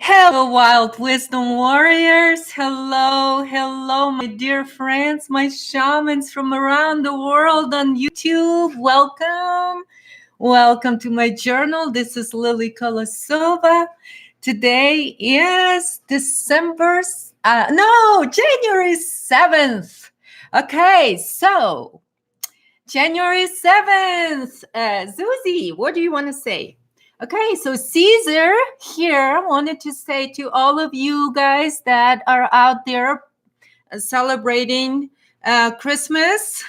Hello, Wild Wisdom Warriors. Hello, my dear friends, my shamans from around the world on YouTube. Welcome to my journal. This is Lily Kolosova. Today is January 7th. Okay, so January 7th. Zuzi, what do you want to say? Okay, so Caesar here wanted to say to all of you guys that are out there celebrating Christmas,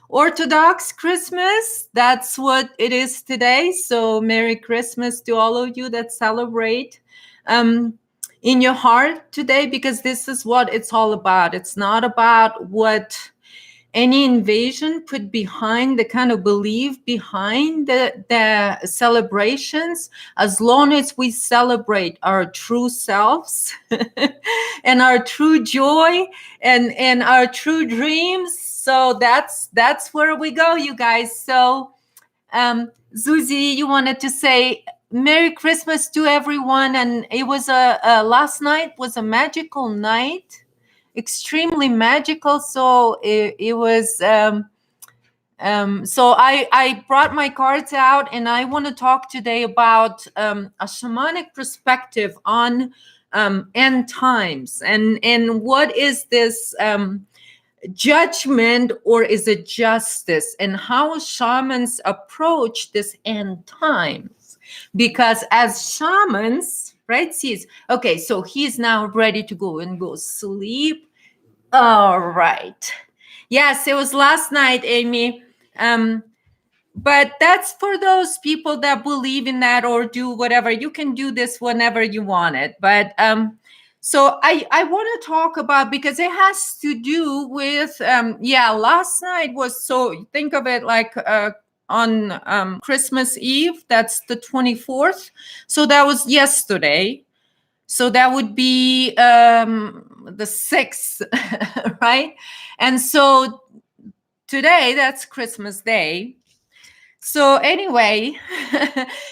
Orthodox Christmas. That's what it is today. So Merry Christmas to all of you that celebrate in your heart today, because this is what it's all about. It's not about what any invasion put behind the kind of belief behind the celebrations, as long as we celebrate our true selves and our true joy and our true dreams. So that's where we go, you guys. So Zuzi, you wanted to say Merry Christmas to everyone, and it was last night was a magical night, extremely magical. So it was so I brought my cards out, and I want to talk today about a shamanic perspective on end times, and what is this judgment, or is it justice, and how shamans approach this end times. Because as shamans, right, okay, so he's now ready to go sleep. All right. Yes, it was last night, Amy. But that's for those people that believe in that or do whatever. You can do this whenever you want it. But so I want to talk about, because it has to do with, last night was, so think of it like on Christmas Eve, that's the 24th. So that was yesterday. So that would be the 6th, right? And so today, that's Christmas Day. So anyway,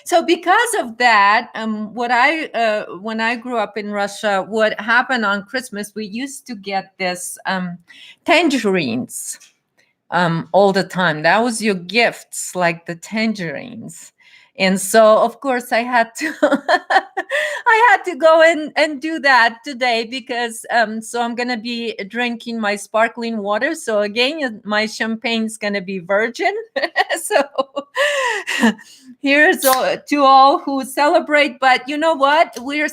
so because of that, when I grew up in Russia, what happened on Christmas, we used to get this tangerines all the time. That was your gifts, like the tangerines. And so, of course, I had to I had to go and do that today, because so I'm gonna be drinking my sparkling water. So again, my champagne's gonna be virgin. So here's to all who celebrate. But you know what? What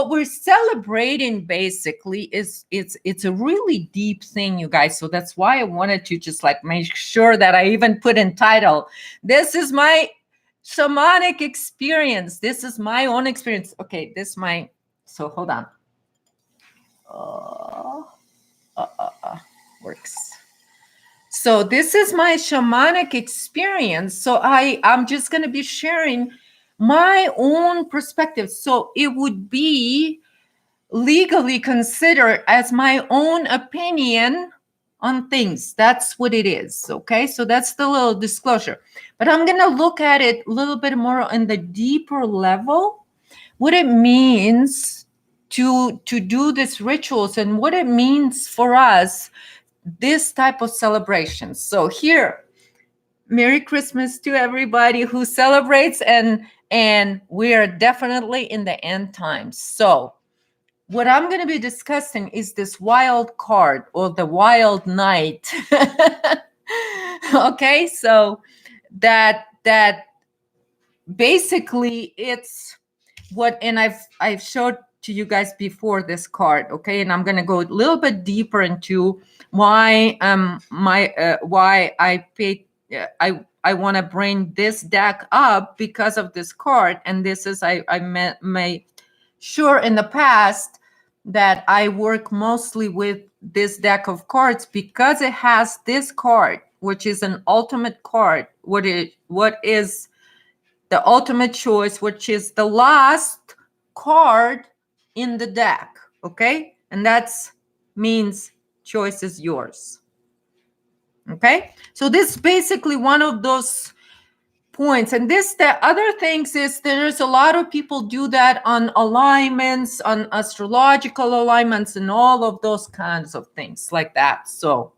we're celebrating basically is it's a really deep thing, you guys. So that's why I wanted to just like make sure that I even put in title, this is my shamanic experience. This is my own experience. Okay, so hold on. Works. So this is my shamanic experience. So I'm just going to be sharing my own perspective. So it would be legally considered as my own opinion on things. That's what it is. Okay, so that's the little disclosure. But I'm going to look at it a little bit more on the deeper level, what it means to do these rituals and what it means for us, this type of celebration. So here, Merry Christmas to everybody who celebrates, and we are definitely in the end times. So what I'm going to be discussing is this wild card, or the wild night. Okay, so that basically it's what, and I've showed to you guys before this card, okay, and I'm going to go a little bit deeper into why why I want to bring this deck up because of this card. And this is I made sure in the past that I work mostly with this deck of cards, because it has this card, which is an ultimate card. What is the ultimate choice, which is the last card in the deck, okay? And that's means choice is yours. Okay? So this is basically one of those points. And the other things is there's a lot of people do that on alignments, on astrological alignments, and all of those kinds of things like that. So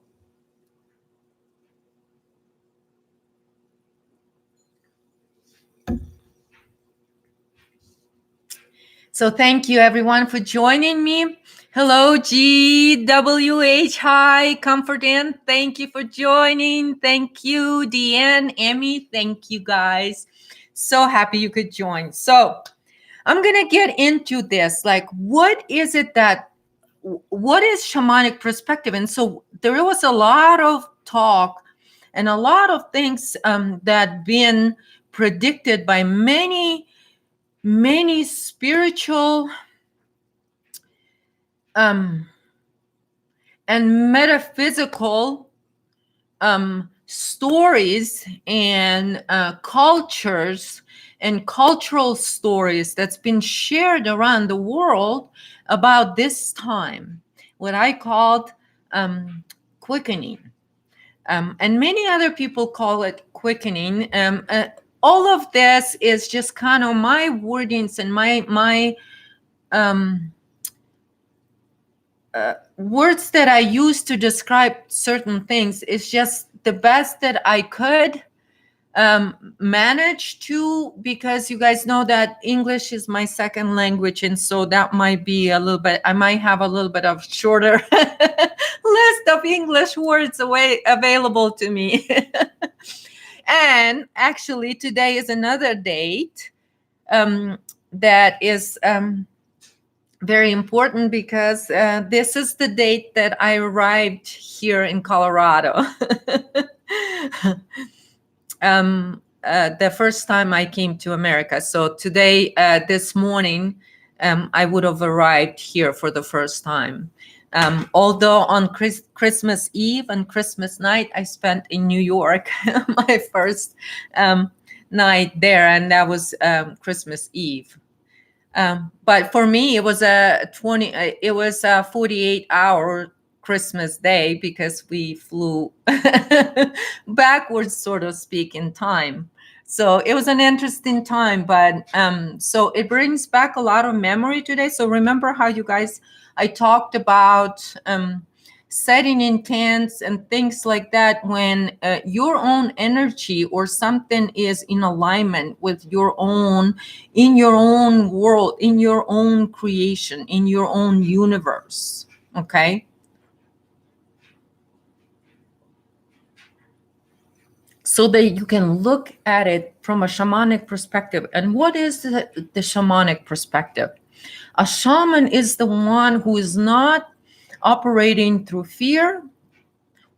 thank you everyone for joining me. Hello, GWH. Hi, Comfort In. Thank you for joining. Thank you, Deanne, Emmy. Thank you, guys. So happy you could join. So I'm going to get into this. Like, what is shamanic perspective? And so there was a lot of talk and a lot of things that been predicted by many spiritual and metaphysical stories and cultures and cultural stories that's been shared around the world about this time, what I called quickening. And many other people call it quickening. All of this is just kind of my wordings and my words that I use to describe certain things. Is just the best that I could manage to, because you guys know that English is my second language, and so that might be a little bit, I might have a little bit of shorter list of English words available to me. And actually today is another date that is very important, because this is the date that I arrived here in Colorado. The first time I came to America. So today, this morning, I would have arrived here for the first time. Although on Christmas Eve and Christmas night, I spent in New York, my first night there, and that was Christmas Eve. But for me, it was a 48-hour Christmas day, because we flew backwards, so to speak, in time. So it was an interesting time, but so it brings back a lot of memory today. So remember how you guys, I talked about setting intents and things like that when your own energy or something is in alignment with your own, in your own world, in your own creation, in your own universe. Okay. So that you can look at it from a shamanic perspective. And what is the shamanic perspective? A shaman is the one who is not operating through fear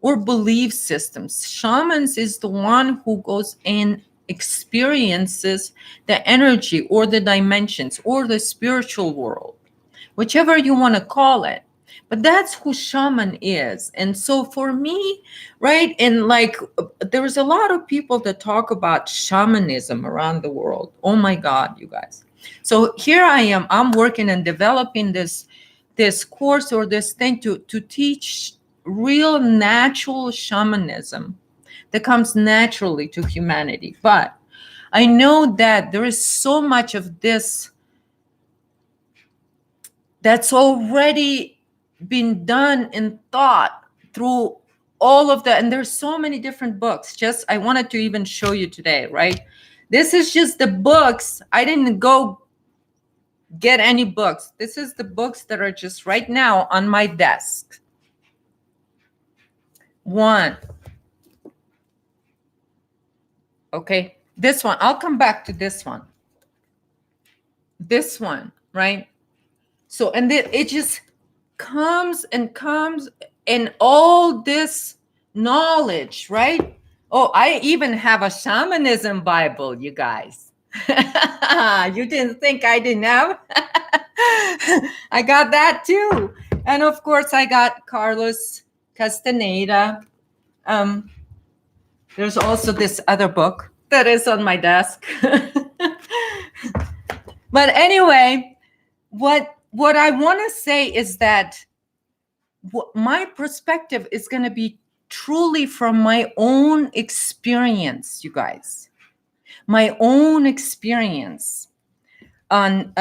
or belief systems. Shamans is the one who goes and experiences the energy or the dimensions or the spiritual world, whichever you want to call it. But that's who shaman is. And so for me, right, and like there's a lot of people that talk about shamanism around the world. Oh my God, you guys. So here I am, I'm working and developing this course or this thing to teach real natural shamanism that comes naturally to humanity. But I know that there is so much of this that's already been done and thought through all of that. And there's so many different books. Just, I wanted to even show you today, right? This is just the books. I didn't go get any books. This is the books that are just right now on my desk. One. Okay, this one. I'll come back to this one. This one, right? So, and it just comes and comes, and all this knowledge, right? Oh, I even have a shamanism Bible, you guys. You didn't think I didn't have? I got that too. And of course, I got Carlos Castaneda. There's also this other book that is on my desk. But anyway, what I want to say is that my perspective is going to be truly from my own experience, you guys. my own experience on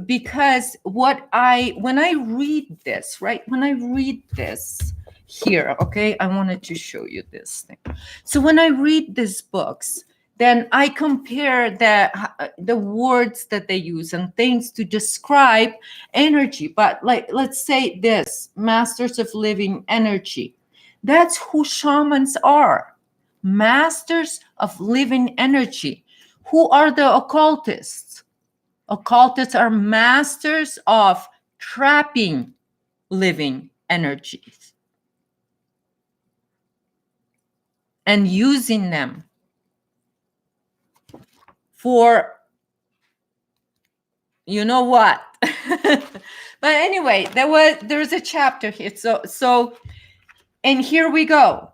because when I read this, right, when I read this here, okay, I wanted to show you this thing. So when I read these books, then I compare the words that they use and things to describe energy. But like, let's say this, masters of living energy, that's who shamans are. Masters of living energy. Who are the occultists? Occultists are masters of trapping living energies and using them for you know what. But anyway, there's a chapter here. So and here we go.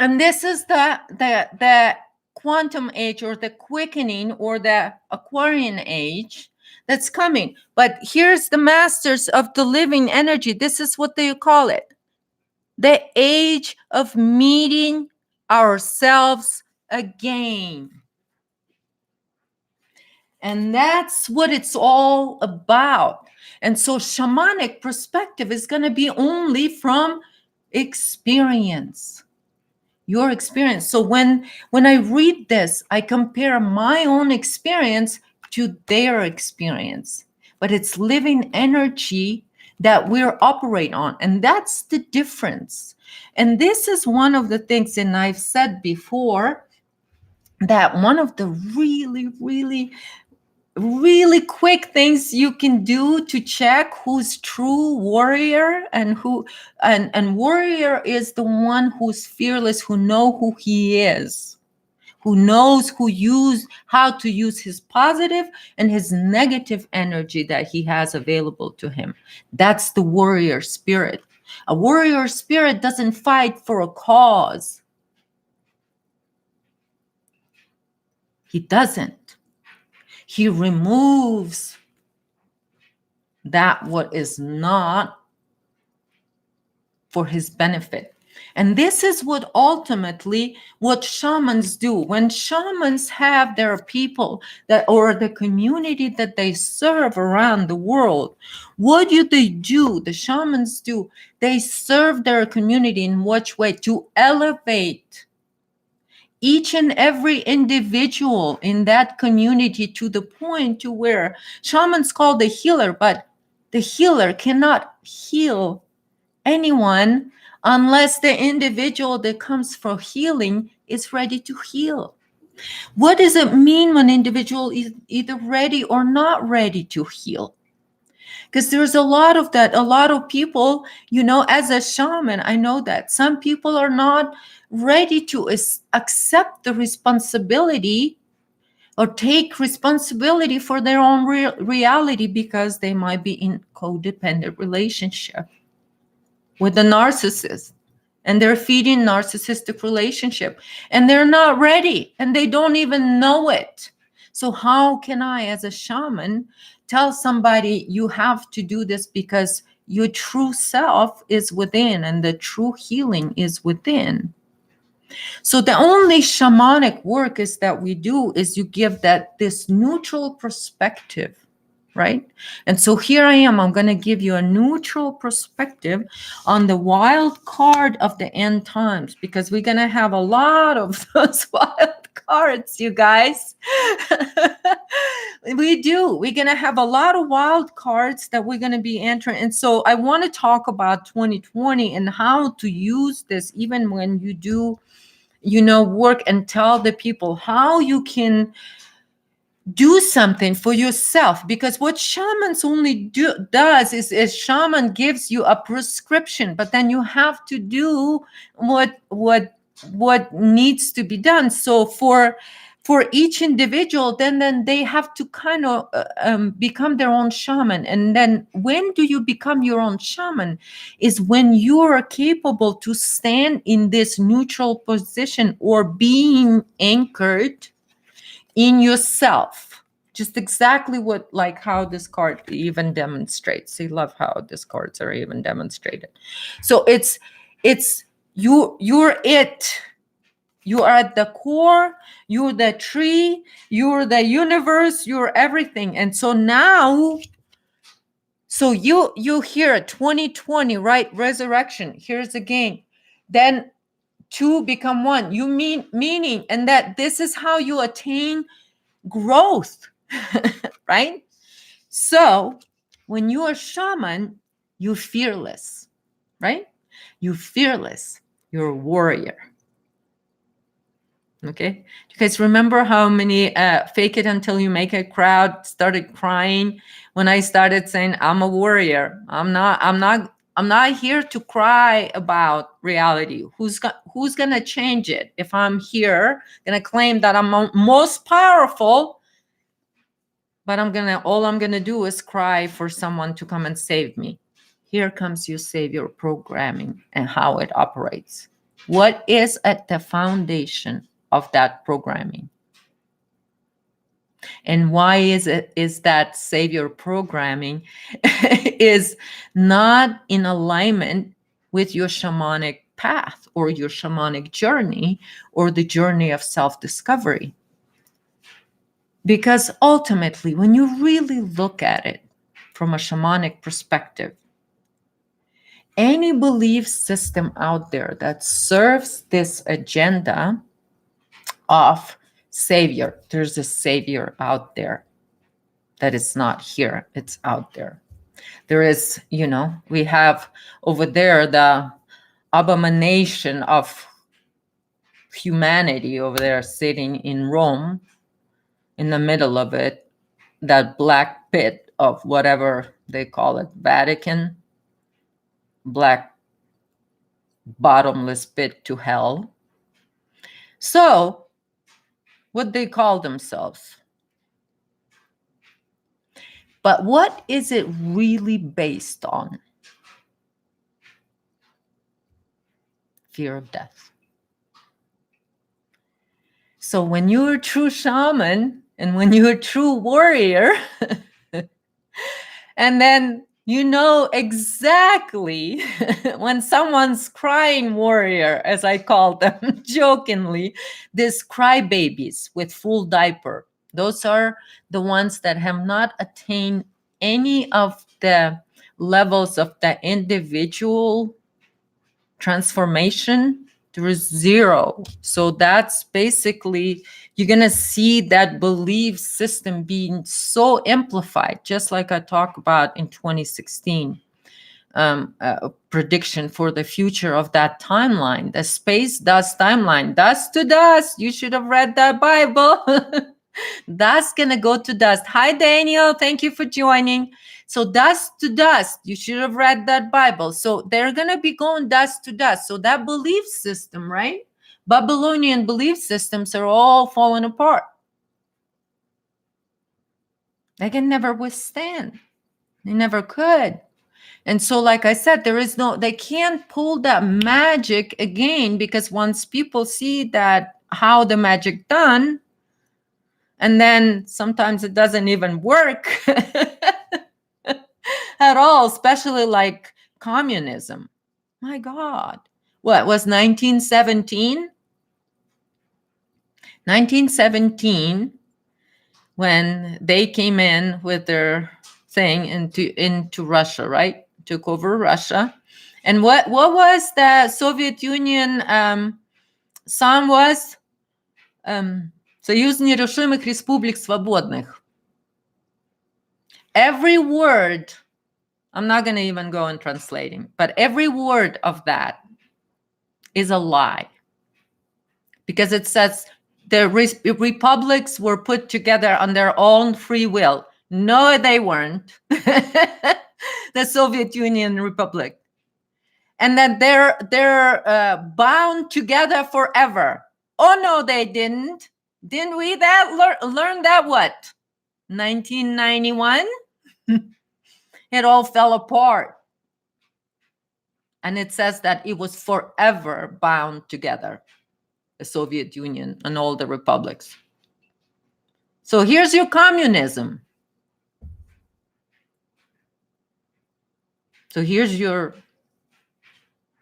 And this is the quantum age, or the quickening, or the Aquarian age that's coming. But here's the masters of the living energy. This is what they call it. The age of meeting ourselves again. And that's what it's all about. And so shamanic perspective is going to be only from experience. Your experience. So when I read this, I compare my own experience to their experience. But it's living energy that we're operate on. And that's the difference. And this is one of the things, and I've said before, that one of the really, really, really quick things you can do to check who's true warrior and who and warrior is the one who's fearless, who know who he is, who knows how to use his positive and his negative energy that he has available to him. That's the warrior spirit. A warrior spirit doesn't fight for a cause. He doesn't. He removes that what is not for his benefit. And this is what ultimately what shamans do. When shamans have their people that, or the community that they serve around the world, what do they do? The shamans do. They serve their community in which way? To elevate each and every individual in that community to the point to where shamans call the healer, but the healer cannot heal anyone unless the individual that comes for healing is ready to heal. What does it mean when individual is either ready or not ready to heal? Because there's a lot of that. A lot of people, as a shaman, I know that some people are not ready to accept the responsibility or take responsibility for their own reality, because they might be in codependent relationship with the narcissist, and they're feeding narcissistic relationship, and they're not ready, and they don't even know it. So how can I, as a shaman, tell somebody you have to do this, because your true self is within and the true healing is within? So the only shamanic work is that we do is you give this neutral perspective, right? And so here I am, I'm going to give you a neutral perspective on the wild card of the end times, because we're going to have a lot of those wild cards, you guys. We're going to have a lot of wild cards that we're going to be entering. And so I want to talk about 2020 and how to use this, even when you do, work, and tell the people how you can do something for yourself. Because what shamans only does is shaman gives you a prescription, but then you have to do what needs to be done. So for each individual, then they have to kind of become their own shaman. And then when do you become your own shaman? Is when you are capable to stand in this neutral position, or being anchored in yourself. Just exactly how this card even demonstrates. I love how these cards are even demonstrated. So it's you're it. You are at the core, you're the tree, you're the universe, you're everything. And so now, so you hear 2020, right? Resurrection. Here's again. Then two become one. You meaning, and that this is how you attain growth, right? So when you're a shaman, you're fearless, right? You're fearless. You're a warrior. Okay. You guys remember how many fake it until you make it crowd started crying when I started saying I'm a warrior. I'm not here to cry about reality. Who's gonna change it? If I'm here, gonna claim that I'm most powerful, but all I'm gonna do is cry for someone to come and save me. Here comes your savior programming and how it operates. What is at the foundation of that programming? And why is that savior programming is not in alignment with your shamanic path or your shamanic journey or the journey of self-discovery? Because ultimately, when you really look at it from a shamanic perspective, any belief system out there that serves this agenda of savior, there's a savior out there that is not here, it's out there. There is, we have over there the abomination of humanity over there sitting in Rome, in the middle of it, that black pit of whatever they call it, Vatican, black bottomless pit to hell. So what they call themselves. But what is it really based on? Fear of death. So when you're a true shaman and when you're a true warrior, and then you know exactly when someone's crying warrior, as I call them jokingly, these crybabies with full diaper, those are the ones that have not attained any of the levels of the individual transformation. There is zero. So that's basically, you're going to see that belief system being so amplified, just like I talked about in 2016. A prediction for the future of that timeline, the space dust timeline, dust to dust. You should have read that Bible. That's gonna go to dust. Hi, Daniel. Thank you for joining. So dust to dust. You should have read that Bible. So they're gonna be going dust to dust. So that belief system, right? Babylonian belief systems are all falling apart. They can never withstand. They never could. And so, like I said, they can't pull that magic again, because once people see that how the magic done, and then sometimes it doesn't even work at all, especially like communism. My God. What was 1917? 1917, when they came in with their thing into Russia, right? Took over Russia. And what was the Soviet Union song was? Союз нерушимых республик свободных. Every word, I'm not going to even go on translating, but every word of that is a lie. Because it says the republics were put together on their own free will. No, they weren't. The Soviet Union Republic. And that they're bound together forever. Oh, no, they didn't. Didn't we learn that what? 1991? It all fell apart. And it says that it was forever bound together, the Soviet Union and all the republics. So here's your communism. So here's your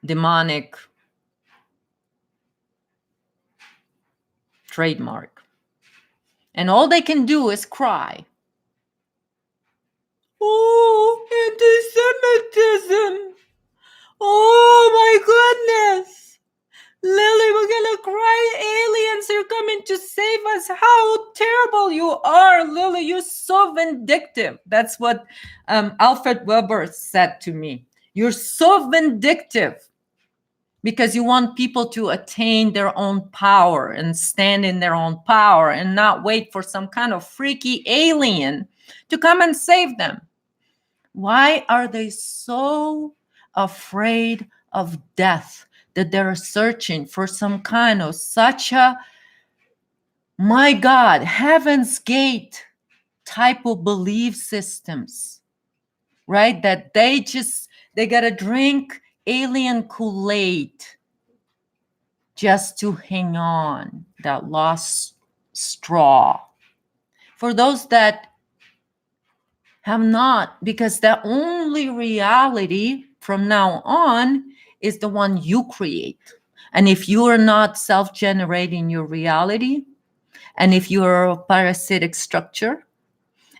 demonic trademark. And all they can do is cry. Oh, anti-Semitism. Oh my goodness. Lily, we're gonna cry. Aliens are coming to save us. How terrible you are, Lily. You're so vindictive. That's what Alfred Weber said to me. You're so vindictive because you want people to attain their own power and stand in their own power and not wait for some kind of freaky alien to come and save them. Why are they so afraid of death that they're searching for some kind of such a, my God, Heaven's Gate type of belief systems, right? That they gotta drink alien Kool-Aid just to hang on, that lost straw. For those that have not, because the only reality from now on is the one you create. And if you are not self-generating your reality, and if you are a parasitic structure,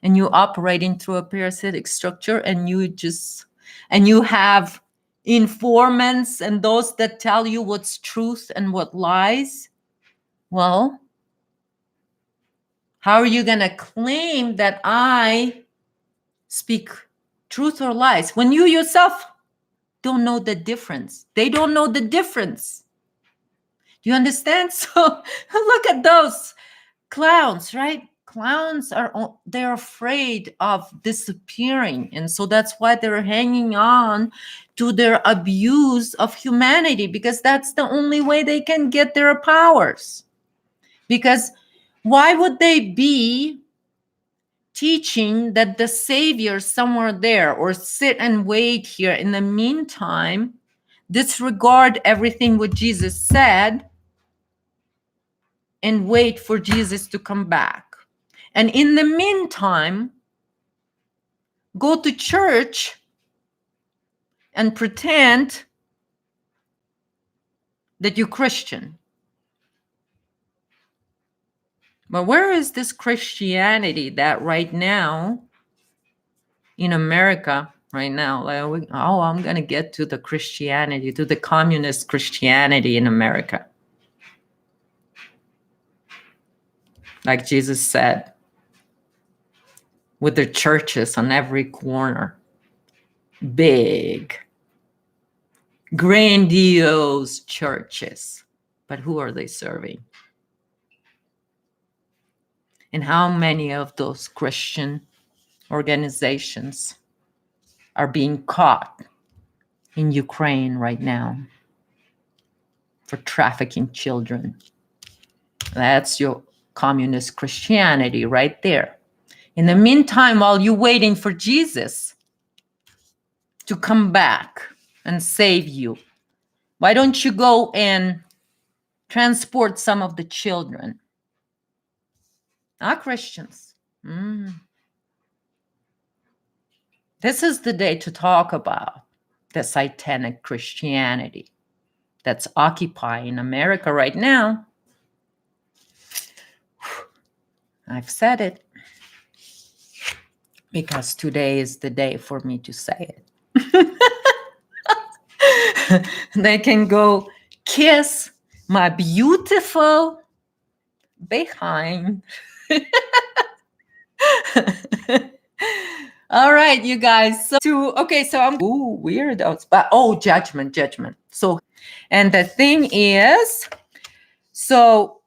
and you're operating through a parasitic structure, and you have informants and those that tell you what's truth and what lies, well, how are you going to claim that I speak truth or lies when you yourself don't know the difference? They don't know the difference. Do you understand? So look at those clowns, right? Clowns they're afraid of disappearing. And so that's why they're hanging on to their abuse of humanity, because that's the only way they can get their powers. Because why would they be teaching that the Savior is somewhere there, or sit and wait here in the meantime, disregard everything what Jesus said, and wait for Jesus to come back? And in the meantime, go to church and pretend that you're Christian. But where is this Christianity that right now in America, right now, like, I'm going to get to the Christianity, to the communist Christianity in America. Like Jesus said, with their churches on every corner, big, grandiose churches. But who are they serving? And how many of those Christian organizations are being caught in Ukraine right now for trafficking children? That's your communist Christianity right there. In the meantime, while you're waiting for Jesus to come back and save you, why don't you go and transport some of the children? Not Christians. This is the day to talk about the satanic Christianity that's occupying America right now. I've said it because today is the day for me to say it. They can go kiss my beautiful behind. All right, you guys. So I'm weirdos, but judgment. So, and the thing is, so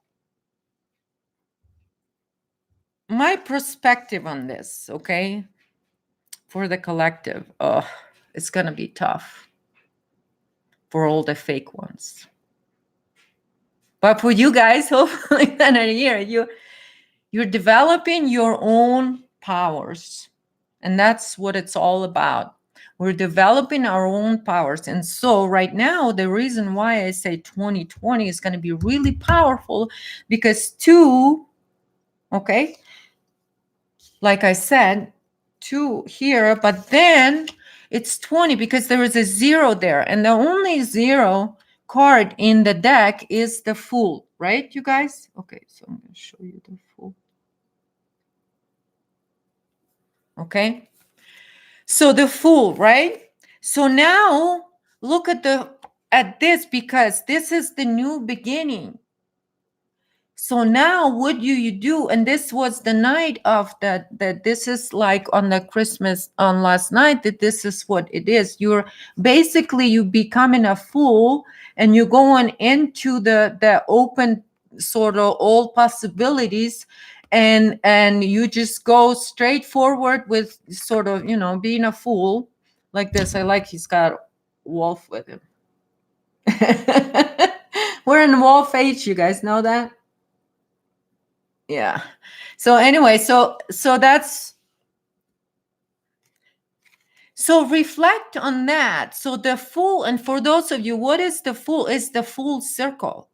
my perspective on this, okay, for the collective, it's gonna be tough for all the fake ones. But for you guys, hopefully in a year, you're developing your own powers. And that's what it's all about. We're developing our own powers. And so right now, the reason why I say 2020 is going to be really powerful, because 2, okay, like I said, 2 here, but then it's 20 because there is a 0 there. And the only 0 card in the deck is the Fool, right, you guys? Okay, so I'm going to show you the Fool. Okay, so the Fool, right? So now look at this, because this is the new beginning. So now what do you do? And this was the night of that this is like on the Christmas on last night, that this is what it is. You're basically, you becoming a fool, and you're going into the open sort of all possibilities, and you just go straight forward with sort of, being a fool like this. I like he's got wolf with him. We're in wolf age, you guys know that? Yeah. So anyway, so that's, so reflect on that. So the Fool, and for those of you, what is the Fool? Is the full circle.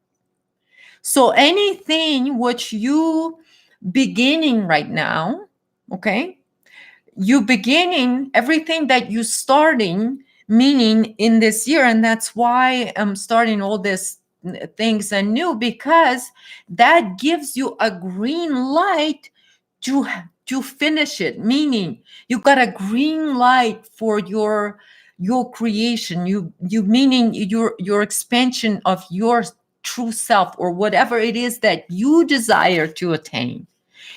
So anything which you beginning right now, okay, you beginning everything that you starting, meaning in this year, and that's why I'm starting all this things anew, because that gives you a green light to finish it, meaning you got a green light for your creation, you meaning your expansion of your true self, or whatever it is that you desire to attain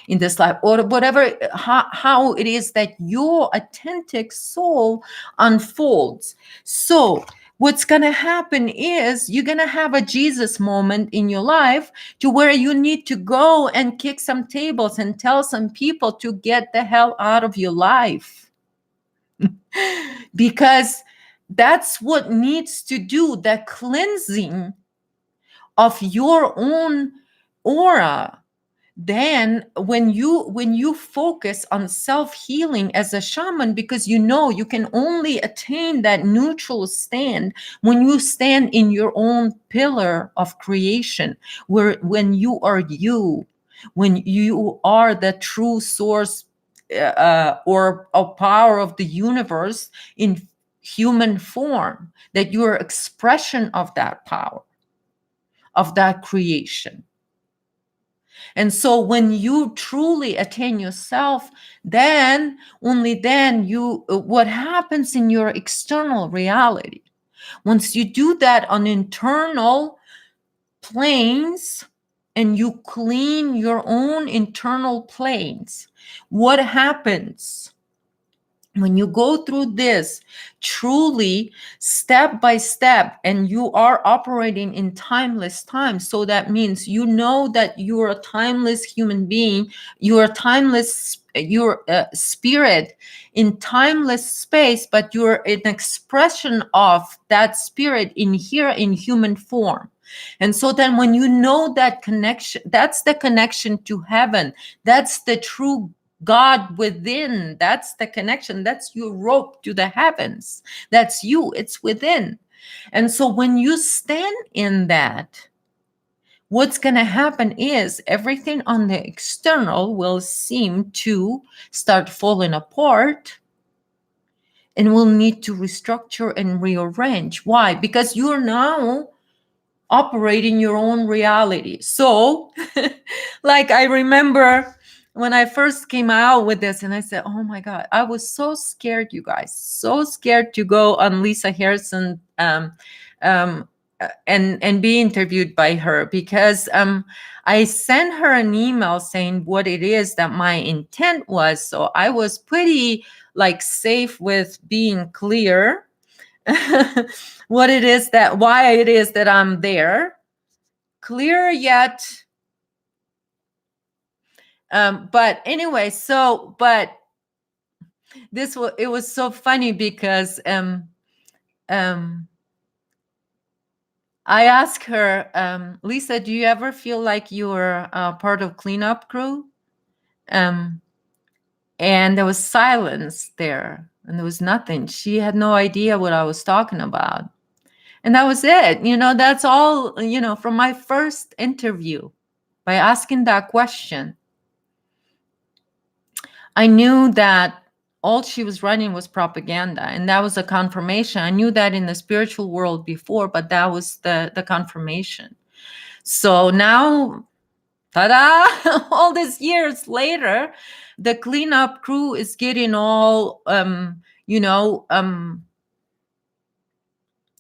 in this life, or whatever, how it is that your authentic soul unfolds. So what's going to happen is you're going to have a Jesus moment in your life, to where you need to go and kick some tables and tell some people to get the hell out of your life. Because that's what needs to do the cleansing of your own aura. Then when you focus on self-healing as a shaman, because you can only attain that neutral stand when you stand in your own pillar of creation, when you are when you are the true source, or a power of the universe in human form, that you're expression of that power, of that creation. And so when you truly attain yourself, then only then what happens in your external reality, once you do that on internal planes, and you clean your own internal planes, what happens when you go through this truly step by step, and you are operating in timeless time? So that means that you're a timeless human being, you're a timeless, you're a spirit in timeless space, but you're an expression of that spirit in here in human form. And so then when you know that connection, that's the connection to heaven, that's the true God within, that's the connection, that's your rope to the heavens, that's you, it's within. And so when you stand in that, what's going to happen is everything on the external will seem to start falling apart, and will need to restructure and rearrange. Why? Because you're now operating your own reality. So like I remember when I first came out with this, and I said, oh my God, I was so scared, you guys, so scared to go on Lisa Harrison and be interviewed by her, because I sent her an email saying what it is that my intent was. So I was pretty like safe with being clear what it is that, why it is that I'm there, clear yet. But anyway, but it was so funny, because I asked her, Lisa, do you ever feel like you're part of cleanup crew? And there was silence there, and there was nothing. She had no idea what I was talking about. And that was it. That's all, from my first interview, by asking that question, I knew that all she was running was propaganda, and that was a confirmation. I knew that in the spiritual world before, but that was the confirmation. So now, ta-da! All these years later, the cleanup crew is getting all,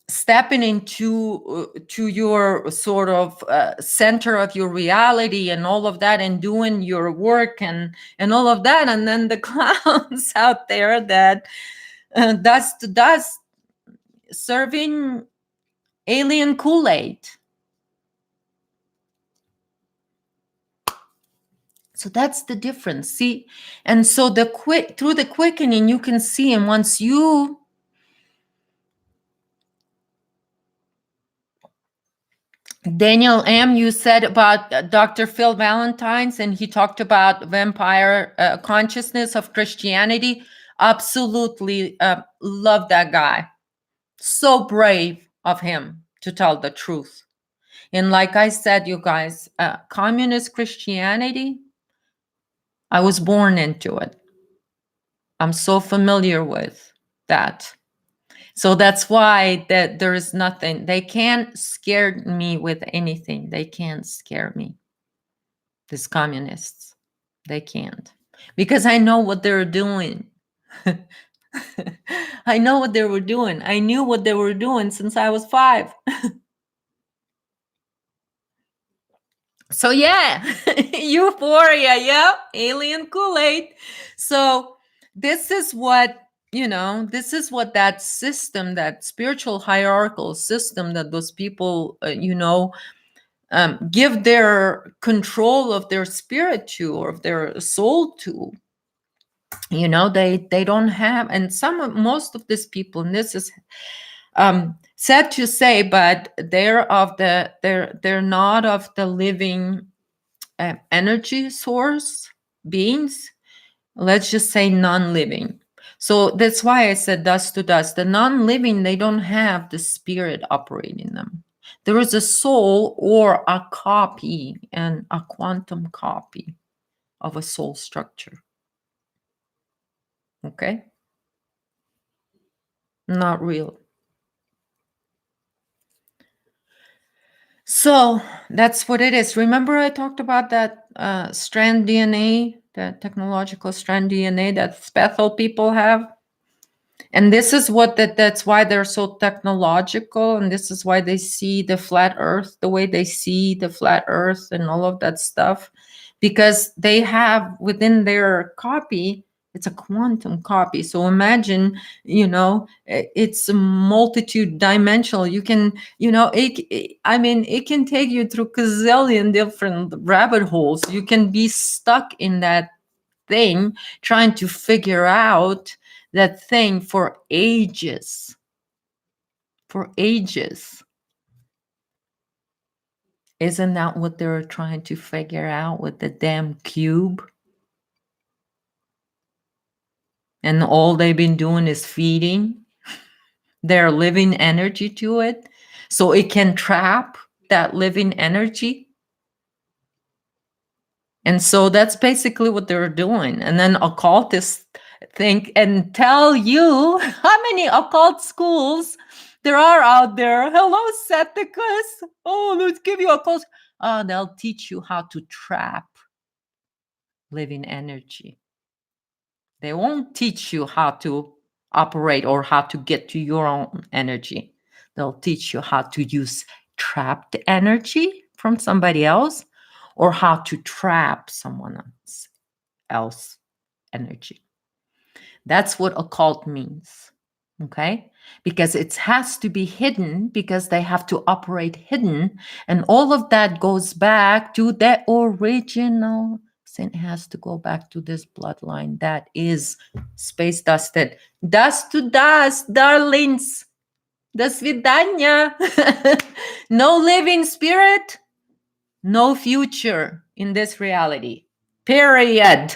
stepping into to your sort of center of your reality and all of that, and doing your work and all of that, and then the clowns out there that dust to dust, serving alien Kool-Aid. So that's the difference. See, and so through the quickening, you can see, and once you Daniel M., you said about Dr. Phil Valentine's, and he talked about vampire consciousness of Christianity. Absolutely love that guy. So brave of him to tell the truth. And like I said, you guys, communist Christianity, I was born into it. I'm so familiar with that. So that's why that there is nothing. They can't scare me with anything. They can't scare me. These communists, they can't. Because I know what they're doing. I know what they were doing. I knew what they were doing since I was 5. So yeah, euphoria, yeah, alien Kool-Aid. So this is what, this is what that system, that spiritual hierarchical system that those people, give their control of their spirit to, or of their soul to. They don't have, and most of these people, and this is sad to say, but they're not of the living energy source beings. Let's just say non-living. So that's why I said dust to dust. The non-living, they don't have the spirit operating them. There is a soul or a copy, and a quantum copy of a soul structure. Okay? Not real. So that's what it is. Remember I talked about that strand DNA, that technological strand DNA that Spethel people have? And this is what that's why they're so technological, and this is why they see the flat earth the way they see the flat earth and all of that stuff, because they have within their copy, it's a quantum copy. So imagine, it's multitude dimensional. You can, it can take you through gazillion different rabbit holes. You can be stuck in that thing trying to figure out that thing for ages. For ages. Isn't that what they're trying to figure out with the damn cube? And all they've been doing is feeding their living energy to it, so it can trap that living energy. And so that's basically what they're doing. And then occultists think and tell you how many occult schools there are out there. Hello, Septicus. Oh, let's give you a cult. Oh, they'll teach you how to trap living energy. They won't teach you how to operate or how to get to your own energy. They'll teach you how to use trapped energy from somebody else, or how to trap someone else's energy. That's what occult means, okay? Because it has to be hidden, because they have to operate hidden, and all of that goes back to the original. It has to go back to this bloodline that is space dusted. Dust to dust, darlings. До свидания. No living spirit, no future in this reality. Period.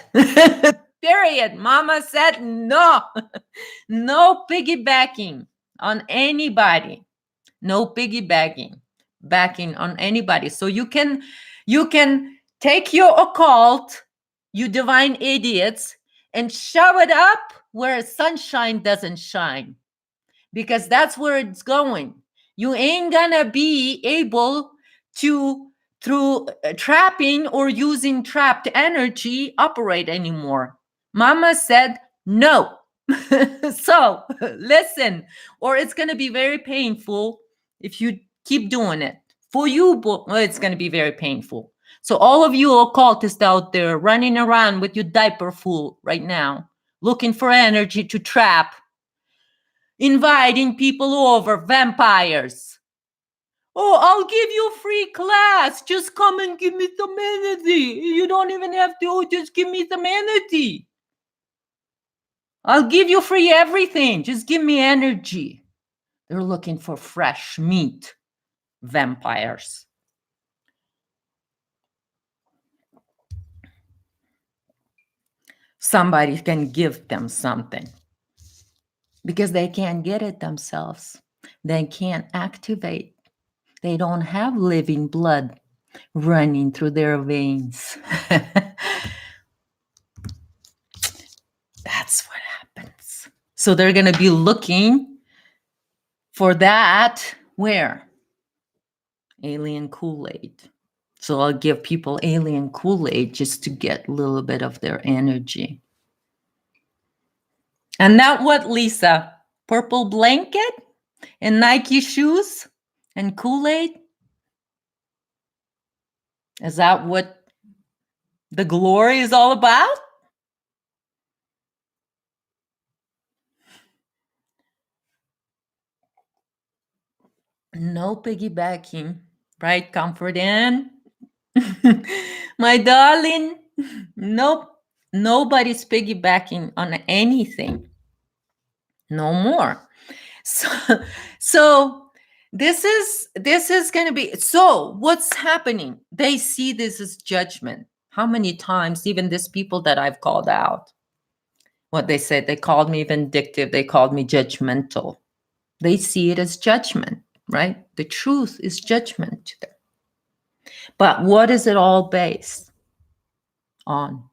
Period. Mama said no. No piggybacking on anybody. No piggybacking on anybody. So you can take your occult, you divine idiots, and shove it up where sunshine doesn't shine, because that's where it's going. You ain't gonna be able to, through trapping or using trapped energy, operate anymore. Mama said no. So listen, or it's gonna be very painful if you keep doing it. For you, well, it's gonna be very painful. So all of you occultists out there running around with your diaper full right now, looking for energy to trap, inviting people over, vampires. Oh, I'll give you free class. Just come and give me some energy. You don't even have to, just give me some energy. I'll give you free everything. Just give me energy. They're looking for fresh meat, vampires. Somebody can give them something because they can't get it themselves. They can't activate. They don't have living blood running through their veins. That's what happens. So they're going to be looking for that. Where? Alien Kool-Aid. So I'll give people alien Kool-Aid just to get a little bit of their energy. And that what, Lisa? Purple blanket and Nike shoes and Kool-Aid? Is that what the glory is all about? No piggybacking, right? Comfort in. My darling, nope. Nobody's piggybacking on anything. No more. So this is going to be, so what's happening? They see this as judgment. How many times, even these people that I've called out, what they said, they called me vindictive, they called me judgmental. They see it as judgment, right? The truth is judgment to them. But what is it all based on?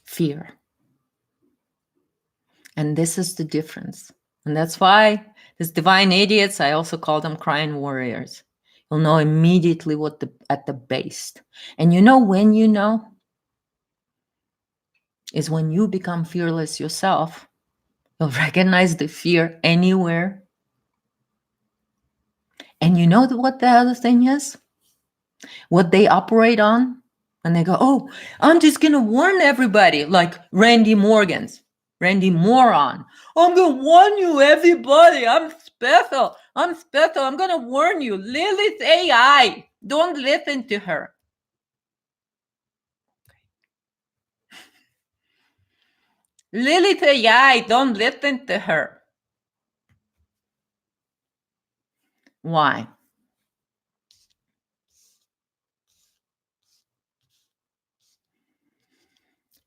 Fear. And this is the difference. And that's why these divine idiots, I also call them crying warriors. You'll know immediately what at the base. And you know when you know? Is when you become fearless yourself. You'll recognize the fear anywhere. And you know what the other thing is? What they operate on? And they go, oh, I'm just going to warn everybody, like Randy Moran. I'm going to warn you, everybody. I'm special. I'm going to warn you. Lilith AI. Don't listen to her. Lilith AI. Don't listen to her. Why?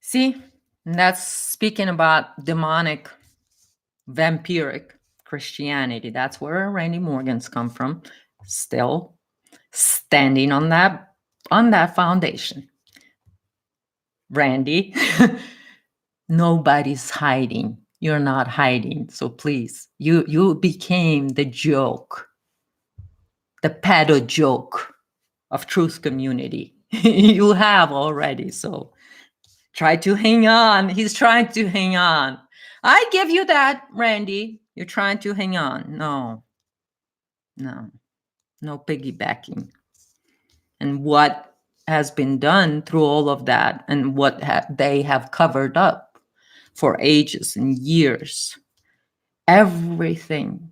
See, that's speaking about demonic, vampiric Christianity. That's where Randy Morgan's come from. Still standing on that foundation. Randy, nobody's hiding. You're not hiding. So please, you became the joke, the pedo joke of truth community. You have already. So try to hang on. He's trying to hang on. I give you that, Randy. You're trying to hang on. No piggybacking. And what has been done through all of that and what they have covered up for ages and years. Everything.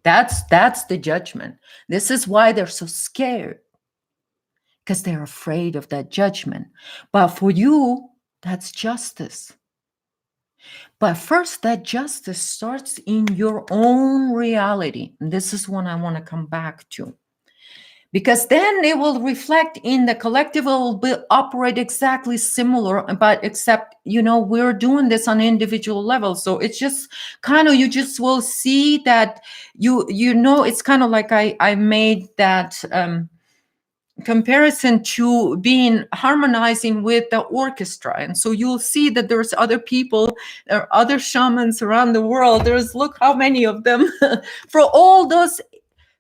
That's the judgment. This is why they're so scared. Because they're afraid of that judgment. But for you, that's justice. But first, that justice starts in your own reality. And this is what I want to come back to. Because then it will reflect in the collective, it will operate exactly similar, but except, we're doing this on an individual level. So it's just kind of, you just will see that, it's kind of like I made that, comparison to being harmonizing with the orchestra. And so you'll see that there's other people, there are other shamans around the world. There's, look how many of them for all those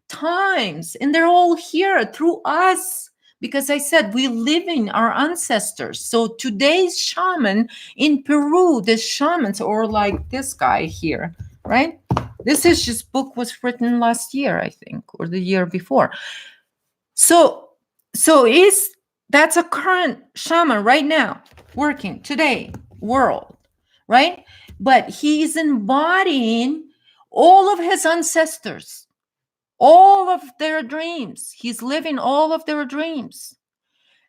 times, and they're all here through us, because I said we live in our ancestors. So today's shaman in Peru, the shamans, or like this guy here, right? This book was written last year, I think, or the year before. So that's a current shaman right now, working today, world, right? But he's embodying all of his ancestors, all of their dreams. He's living all of their dreams.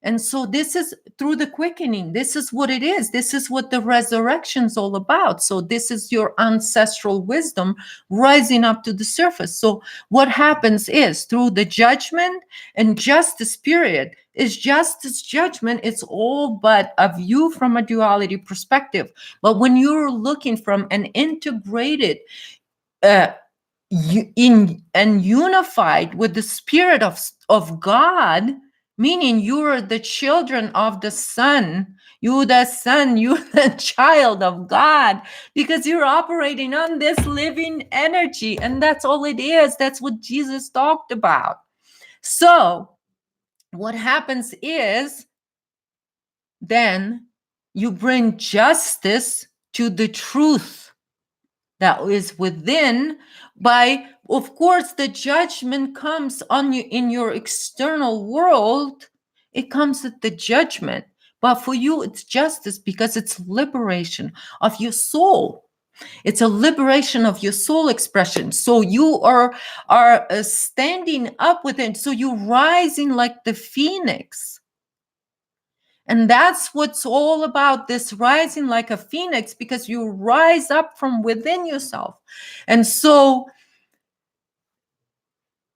And so this is through the quickening. This is what it is. This is what the resurrection's all about. So this is your ancestral wisdom rising up to the surface. So what happens is through the judgment and justice period is justice, judgment. It's all but a view from a duality perspective. But when you're looking from an integrated, and unified with the spirit of God, meaning you're the children of the Son, you're the child of God, because you're operating on this living energy, and that's all it is. That's what Jesus talked about. So what happens is then you bring justice to the truth that is within. By, of course, the judgment comes on you in your external world. It comes at the judgment. But for you, it's justice, because it's liberation of your soul. It's a liberation of your soul expression. So you are standing up within. So you're rising like the phoenix. And that's what's all about, this rising like a phoenix, because you rise up from within yourself. And so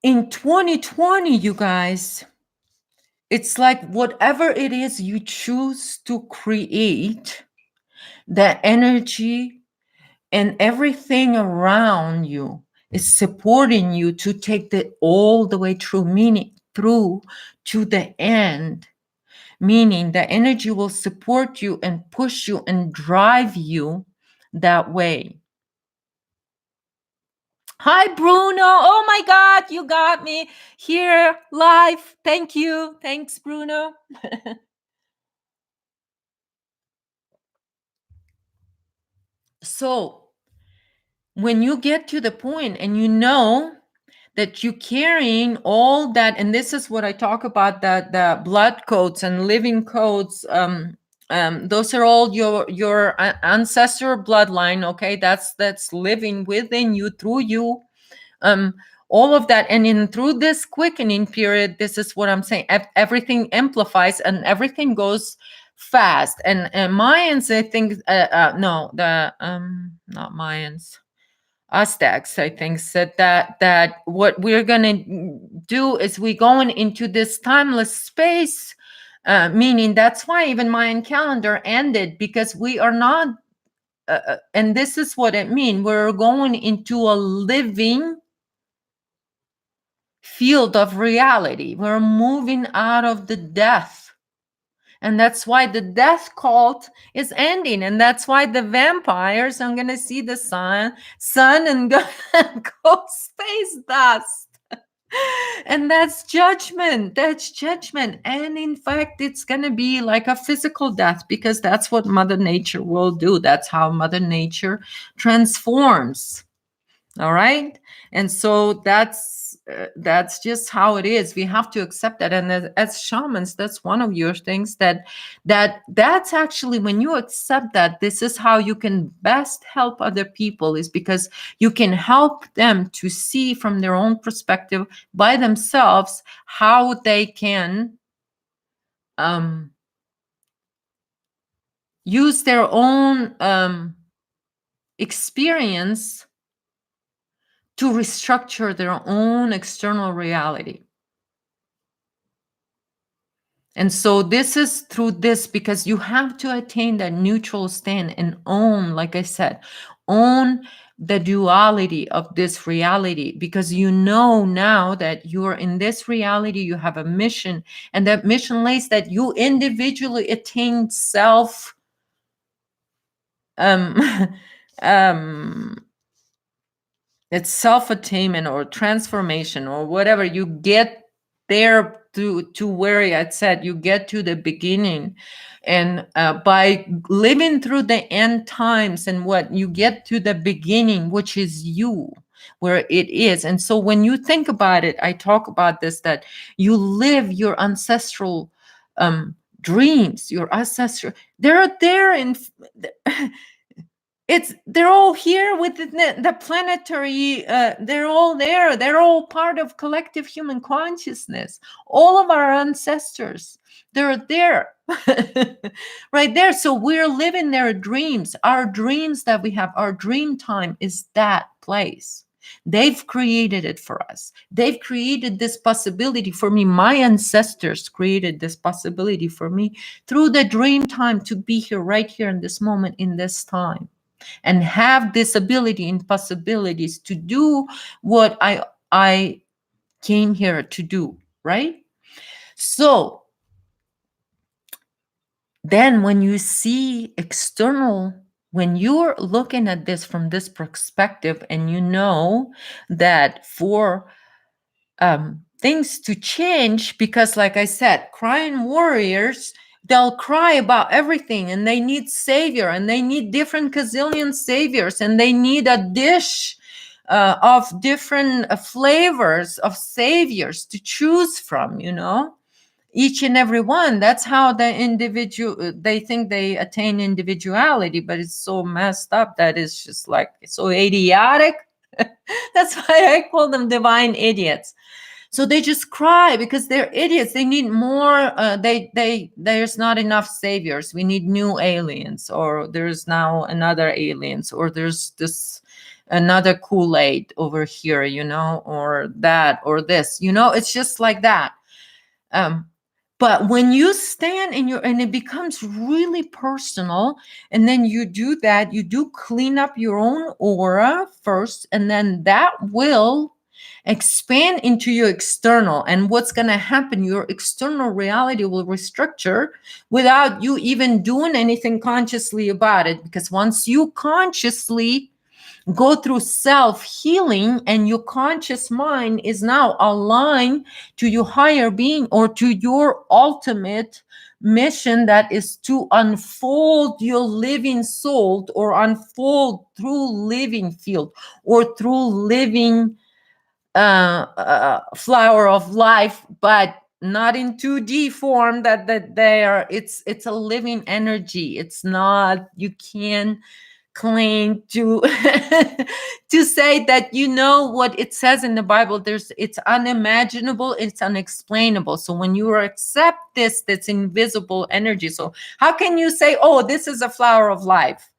in 2020, you guys, it's like whatever it is you choose to create, the energy and everything around you is supporting you to take it all the way through, meaning through to the end. Meaning the energy will support you and push you and drive you that way. Hi, Bruno. Oh my God, you got me here live. Thank you. Thanks, Bruno. So when you get to the point and you know that you're carrying all that, and this is what I talk about, that the blood codes and living codes, those are all your ancestor bloodline. Okay, that's living within you, through you, all of that. And in through this quickening period, this is what I'm saying, everything amplifies and everything goes fast. And Mayans, I think, no, the not Mayans, Aztecs, I think, said that what we're gonna do is we going into this timeless space, meaning that's why even Mayan calendar ended, because we are not, and this is what it means, we're going into a living field of reality. We're moving out of the death. And that's why the death cult is ending. And that's why the vampires are going to see the sun and go space dust. And that's judgment. That's judgment. And in fact, it's going to be like a physical death, because that's what Mother Nature will do. That's how Mother Nature transforms. All right. And so that's just how it is. We have to accept that. And as shamans, that's one of your things that's actually, when you accept that, this is how you can best help other people, is because you can help them to see from their own perspective by themselves how they can use their own experience to restructure their own external reality. And so this is through this, because you have to attain that neutral stand and own, like I said, own the duality of this reality, because you know now that you're in this reality, you have a mission, and that mission lays that you individually attain self um um it's self-attainment or transformation or whatever. You get there to where I said you get to the beginning, and by living through the end times, and what you get to the beginning, which is you, where it is. And so when you think about it, I talk about this, that you live your ancestral dreams, your ancestral, they're there in they're all here with the planetary, they're all there, they're all part of collective human consciousness. All of our ancestors, they're there. Right there. So we're living their dreams. Our dreams that we have, our dream time is that place. They've created it for us. They've created this possibility for me. My ancestors created this possibility for me through the dream time, to be here, right here in this moment, in this time, and have this ability and possibilities to do what I came here to do, right? So then when you see external, when you're looking at this from this perspective, and you know that for things to change, because like I said, crying warriors, they'll cry about everything, and they need savior, and they need different gazillion saviors, and they need a dish of different flavors of saviors to choose from, each and every one. That's how the individual, they think they attain individuality, but it's so messed up that it's just like so idiotic. That's why I call them divine idiots. So they just cry because they're idiots. They need more. There's not enough saviors. We need new aliens, or there's now another aliens, or there's this another Kool-Aid over here, or that, or this, it's just like that. But when you stand in and it becomes really personal, and then you do that, you do clean up your own aura first, and then that will expand into your external. And what's going to happen, your external reality will restructure without you even doing anything consciously about it. Because once you consciously go through self-healing, and your conscious mind is now aligned to your higher being, or to your ultimate mission, that is to unfold your living soul, or unfold through living field, or through living flower of life, but not in 2D form, that they are, it's a living energy. It's not, you can't claim to to say that what it says in the Bible. It's unimaginable, it's unexplainable. So when you accept that's invisible energy, so how can you say, oh, this is a flower of life?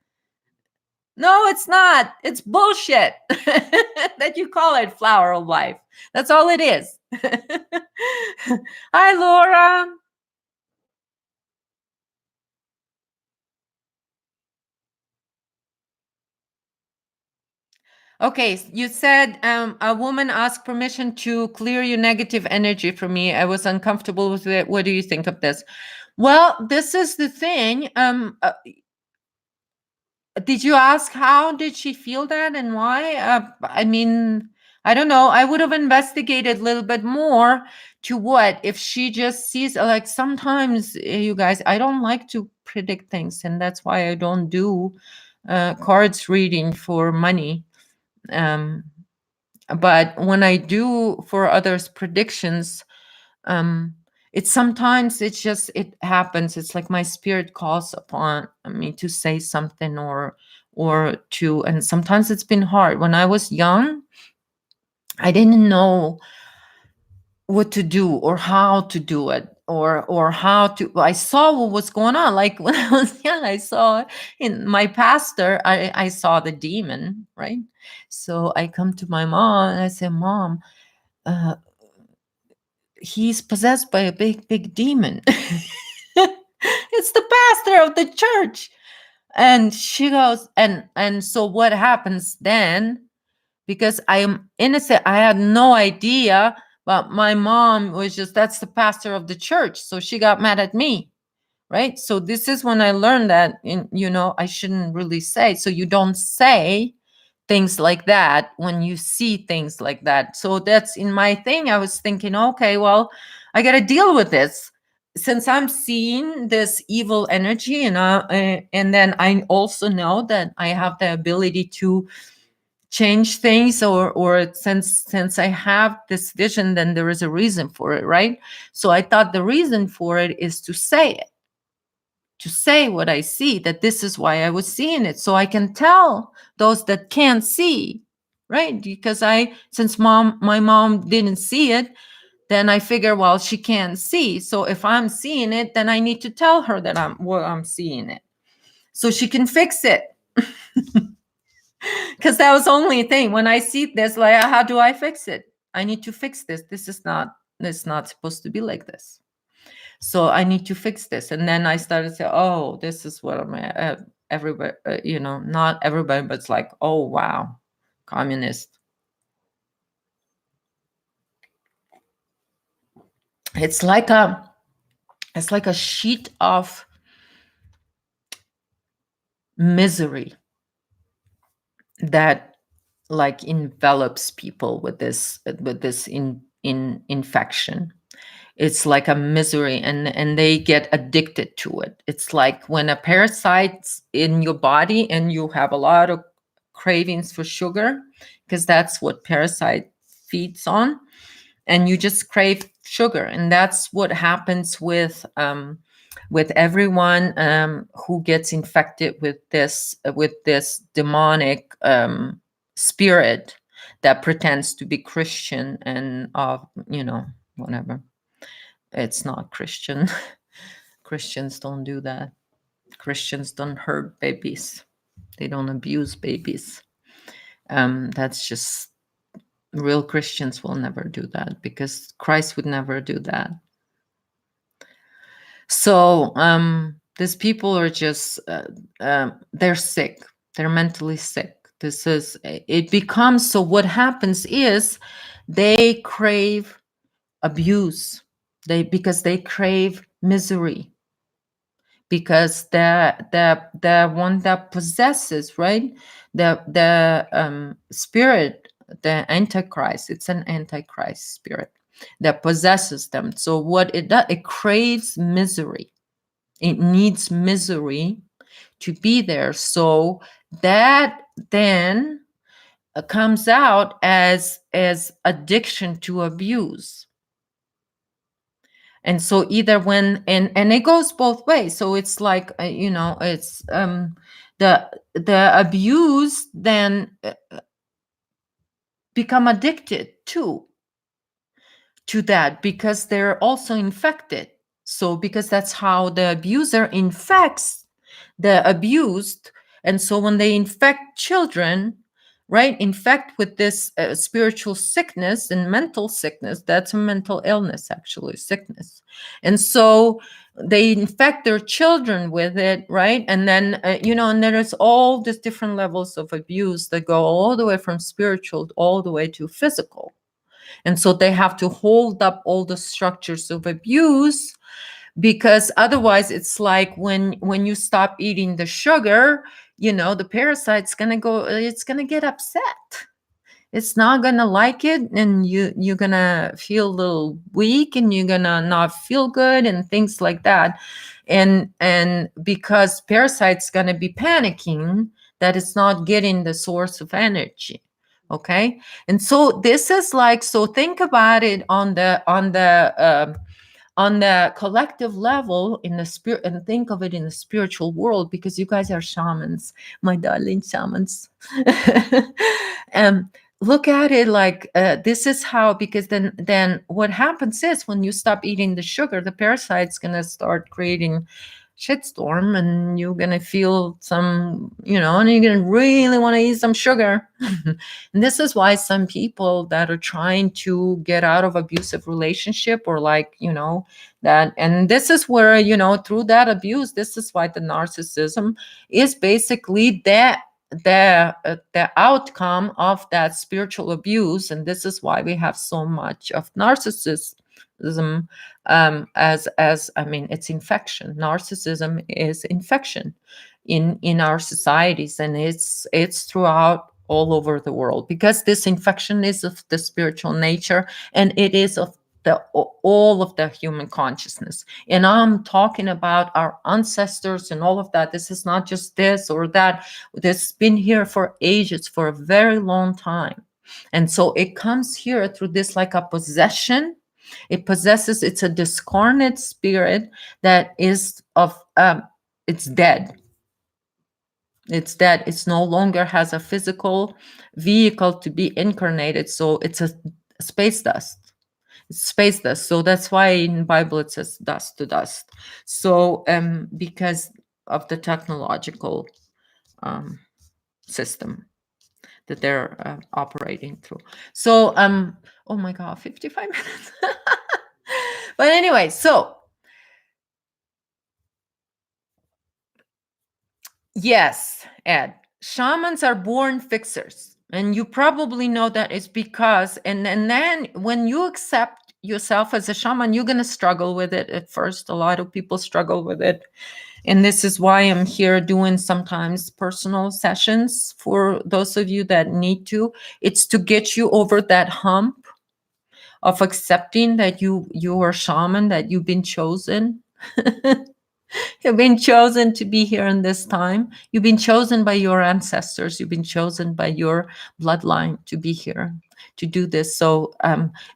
No, it's not. It's bullshit that you call it flower of life. That's all it is. Hi, Laura. Okay, you said a woman asked permission to clear your negative energy for me. I was uncomfortable with it. What do you think of this? Well, this is the thing. Did you ask how did she feel that and why? I mean, I don't know. I would have investigated a little bit more to what if she just sees, like, sometimes, you guys, I don't like to predict things, and that's why I don't do cards reading for money. But when I do for others predictions, it's sometimes it happens. It's like my spirit calls upon me to say something, or to, and sometimes it's been hard. When I was young, I didn't know what to do or how to do it, or how to, I saw what was going on. Like when I was young, I saw in my pastor, I saw the demon, right? So I come to my mom and I say, Mom, he's possessed by a big demon. It's the pastor of the church. And she goes, and so what happens then? Because I am innocent, I had no idea, but my mom was just, that's the pastor of the church, so she got mad at me, right? So this is when I learned that, I shouldn't really say. So you don't say things like that when you see things like that. So that's in my thing. I was thinking, okay, well, I got to deal with this since I'm seeing this evil energy, and then I also know that I have the ability to change things, or since I have this vision, then there is a reason for it, right? So I thought the reason for it is to say it, to say what I see, that this is why I was seeing it, so I can tell those that can't see, right? Because since my mom didn't see it, then I figure, well, she can't see, so if I'm seeing it, then I need to tell her that I'm seeing it, so she can fix it. Because that was the only thing. When I see this, like, how do I fix it? I need to fix this. It's not supposed to be like this. So I need to fix this. And then I started to say, oh, this is what everybody, not everybody, but it's like, oh, wow, communist. It's like a sheet of misery that like envelops people with this infection. It's like a misery, and they get addicted to it. It's like when a parasite's in your body and you have a lot of cravings for sugar, because that's what parasite feeds on, and you just crave sugar. And that's what happens with everyone who gets infected with this demonic spirit that pretends to be Christian, and whatever. It's not Christian. Christians don't do that. Christians don't hurt babies. They don't abuse babies. That's just, real Christians will never do that, because Christ would never do that. So these people are just, they're sick. They're mentally sick. It becomes, so what happens is they crave abuse. Because they crave misery, because the one that possesses, right, the spirit, the antichrist, it's an antichrist spirit that possesses them. So what it does, it craves misery. It needs misery to be there. So that then comes out as addiction to abuse. And so either when, and it goes both ways. So it's like, it's the abused then become addicted to that, because they're also infected. So because that's how the abuser infects the abused. And so when they infect children, right, infect with this spiritual sickness and mental sickness, that's a mental illness, actually, sickness. And so they infect their children with it, right? And then, and there's all these different levels of abuse that go all the way from spiritual all the way to physical. And so they have to hold up all the structures of abuse, because otherwise it's like when you stop eating the sugar, the parasite's gonna go, it's gonna get upset. It's not gonna like it, and you're gonna feel a little weak, and you're gonna not feel good, and things like that. And because parasite's gonna be panicking that it's not getting the source of energy. Okay. And so this is like, so think about it on the collective level in the spirit, and think of it in the spiritual world, because you guys are shamans, my darling shamans. Look at it like this is how, because then what happens is when you stop eating the sugar, the parasite's going to start creating shitstorm, and you're gonna feel some, and you're gonna really want to eat some sugar. And this is why some people that are trying to get out of abusive relationship, or like, that, and this is where, through that abuse, this is why the narcissism is basically the outcome of that spiritual abuse. And this is why we have so much of narcissism, as I mean, it's infection. Narcissism is infection in our societies, and it's throughout all over the world, because this infection is of the spiritual nature, and it is of all of the human consciousness. And I'm talking about our ancestors and all of that. This is not just this or that. This has been here for ages, for a very long time. And so it comes here through this, like a possession. It possesses, it's a discarnate spirit that is of, it's dead. It's dead. It's no longer has a physical vehicle to be incarnated. So it's a space dust. It's space dust. So that's why in the Bible it says dust to dust. So because of the technological system that they're operating through. So oh my God, 55 minutes. But anyway, so yes, Ed, shamans are born fixers. And you probably know that it's because, and then when you accept yourself as a shaman, you're going to struggle with it at first. A lot of people struggle with it. And this is why I'm here doing sometimes personal sessions for those of you that need to. It's to get you over that hump of accepting that you are shaman, that you've been chosen. You've been chosen to be here in this time. You've been chosen by your ancestors. You've been chosen by your bloodline to be here to do this. So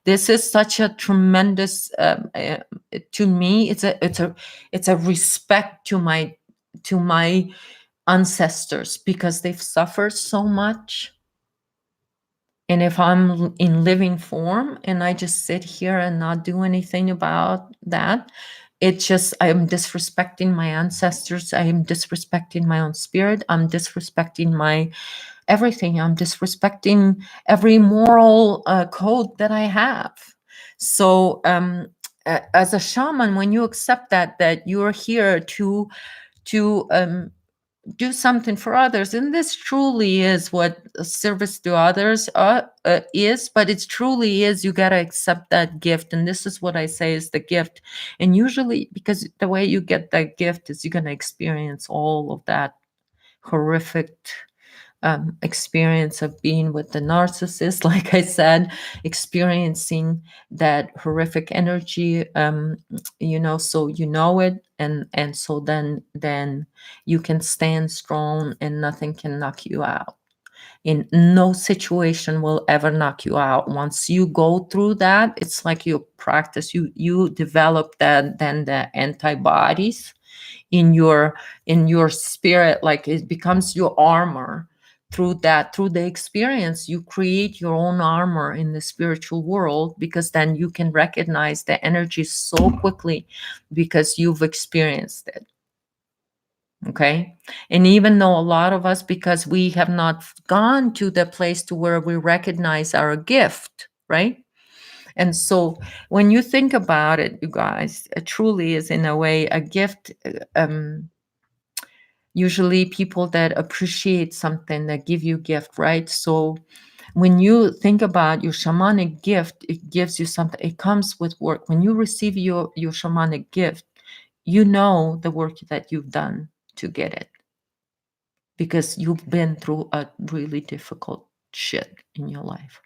this is such a tremendous, to me, it's a respect to my ancestors, because they've suffered so much. And if I'm in living form and I just sit here and not do anything about that, it just, I am disrespecting my ancestors. I am disrespecting my own spirit. I'm disrespecting my everything. I'm disrespecting every moral code that I have. So as a shaman, when you accept that you're here to do something for others, and this truly is what service to others is, but it truly is, you got to accept that gift. And this is what I say is the gift. And usually, because the way you get that gift is you're going to experience all of that horrific experience of being with the narcissist, like I said, experiencing that horrific energy, so you know it, and so then you can stand strong, and nothing can knock you out. In no situation will ever knock you out. Once you go through that, it's like you practice, you develop then the antibodies in your spirit, like it becomes your armor. Through the experience, you create your own armor in the spiritual world, because then you can recognize the energy so quickly, because you've experienced it. Okay. And even though a lot of us, because we have not gone to the place to where we recognize our gift, right? And so when you think about it, you guys, it truly is in a way a gift. Usually people that appreciate something, that give you gift, right? So when you think about your shamanic gift, it gives you something. It comes with work. When you receive your shamanic gift, you know the work that you've done to get it, because you've been through a really difficult shit in your life.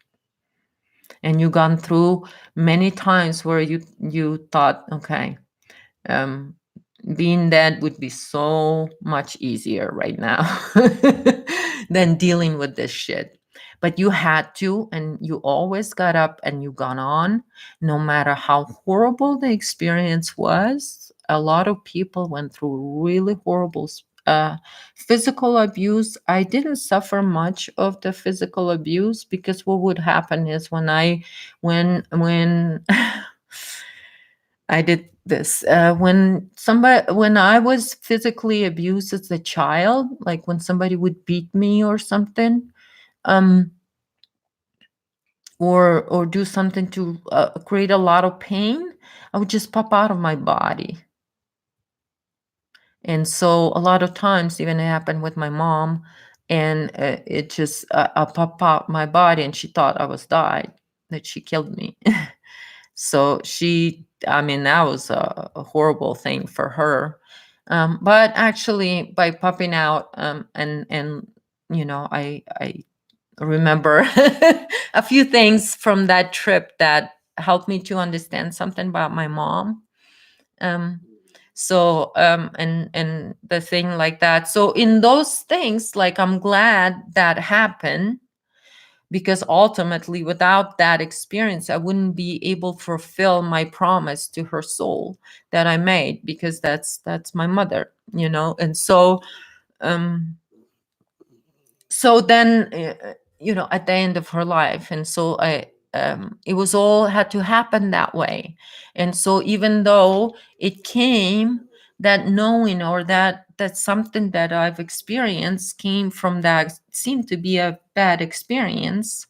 And you've gone through many times where you thought, okay, being dead would be so much easier right now than dealing with this shit. But you had to, and you always got up and you got on, no matter how horrible the experience was. A lot of people went through really horrible physical abuse. I didn't suffer much of the physical abuse, because what would happen is when I did this. When I was physically abused as a child, like when somebody would beat me or something, um, or do something to create a lot of pain, I would just pop out of my body. And so a lot of times, even it happened with my mom, and it just I pop out my body, and she thought I was died, that she killed me. So I mean, that was a horrible thing for her. But actually, by popping out, and I remember a few things from that trip that helped me to understand something about my mom. Um, and the thing like that. So in those things, like, I'm glad that happened, because ultimately without that experience I wouldn't be able to fulfill my promise to her soul that I made, because that's my mother, and um so then at the end of her life, and so I it was all had to happen that way. And so even though it came, that knowing, or that something that I've experienced came from that seemed to be a bad experience,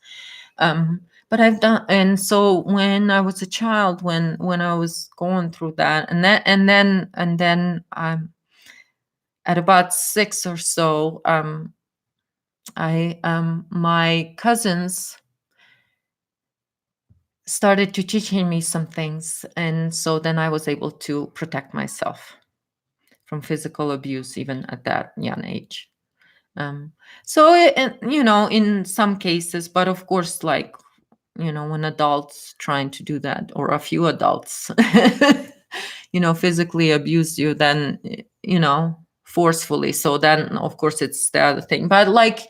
um but I've done. And so when I was a child, when I was going through that, and then at about 6 or so, I my cousins started to teaching me some things, and so then I was able to protect myself from physical abuse even at that young age. um and, in some cases, but of course, like, when adults trying to do that, or a few adults physically abuse you, then forcefully, so then of course it's the other thing. But like,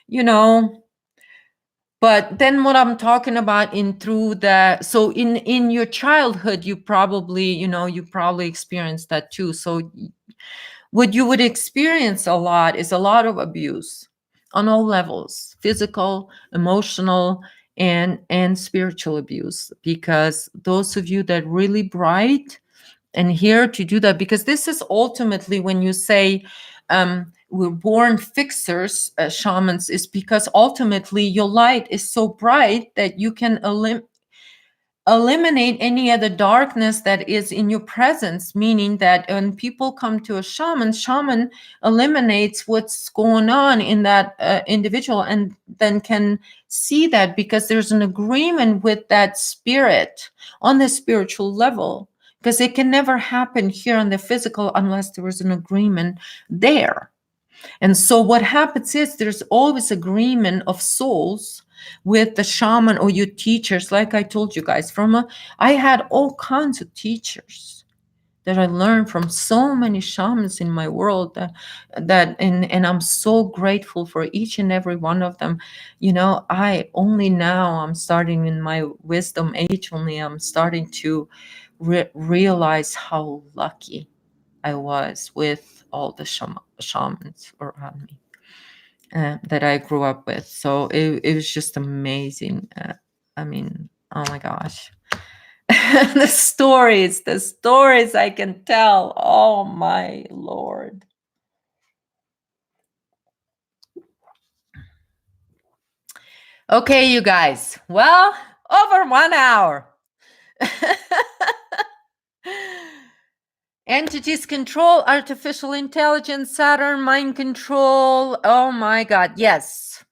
you know but then what I'm talking about, in through the so in your childhood, you probably experienced that too. So what you would experience a lot is a lot of abuse on all levels: physical, emotional, and spiritual abuse. Because those of you that really bright and here to do that, because this is ultimately when you say we're born fixers, shamans, is because ultimately your light is so bright that you can eliminate any other darkness that is in your presence. Meaning that when people come to a shaman eliminates what's going on in that individual, and then can see that, because there's an agreement with that spirit on the spiritual level. Because it can never happen here on the physical unless there is an agreement there. And so what happens is there's always agreement of souls with the shaman or your teachers. Like I told you guys, I had all kinds of teachers that I learned from, so many shamans in my world, and I'm so grateful for each and every one of them. I only now, I'm starting in my wisdom age, only I'm starting to realize how lucky I was with all the shamans around me that I grew up with. So it was just amazing. I mean, oh my gosh. the stories I can tell. Oh my Lord. Okay, you guys. Well, over 1 hour. Entities control, artificial intelligence, Saturn, mind control. Oh my God. Yes.